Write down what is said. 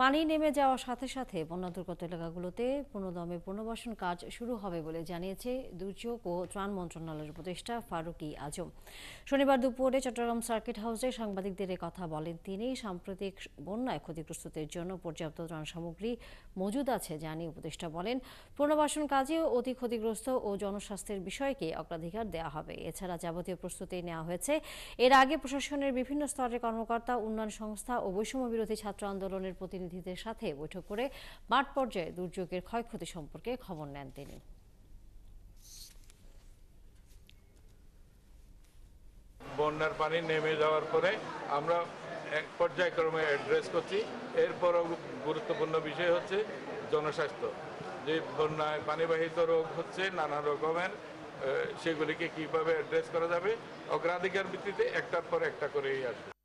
পানি নেমে যাওয়ার সাথে সাথে বন্যা দুর্গত এলাকাগুলোতে পুনর্দমে পুনর্বাসন কাজ শুরু হবে বলে জানিয়েছে দুর্যোগ ও ত্রাণ মন্ত্রণালয়ের উপদেষ্টা ফারুকী আজম। শনিবার দুপুরে চট্টগ্রাম সার্কিট হাউসে সাংবাদিকদের কথা বলেন তিনি। সাম্প্রতিক বন্যায় ক্ষতিগ্রস্তদের জন্য পর্যাপ্ত ত্রাণ সামগ্রী মজুদ আছে জানিয়ে উপদেষ্টা বলেন, পুনর্বাসন কাজে অতি ক্ষতিগ্রস্ত ও জনস্বাস্থ্যের বিষয়কে অগ্রাধিকার দেওয়া হবে। এছাড়া যাবতীয় প্রস্তুতি নেওয়া হয়েছে। এর আগে প্রশাসনের বিভিন্ন স্তরের কর্মকর্তা, উন্নয়ন সংস্থা ও বৈষম্য বিরোধী ছাত্র আন্দোলনের প্রতিনিধিদের সাথে বৈঠক করে মাঠ পর্যায়ে দুর্যোগের ক্ষয়ক্ষতি সম্পর্কে খবর নেন তিনি। বন্যার পানি নেমে যাওয়ার পরে আমরা এক পর্যায়ক্রমে অ্যাড্রেস করছি। এরপরও গুরুত্বপূর্ণ বিষয় হচ্ছে জনস্বাস্থ্য। যে বন্যায় পানিবাহিত রোগ হচ্ছে নানা রকমের, সেগুলিকে কিভাবে অ্যাড্রেস করা যাবে, অগ্রাধিকার ভিত্তিতে একটার পর একটা করেই আসবে।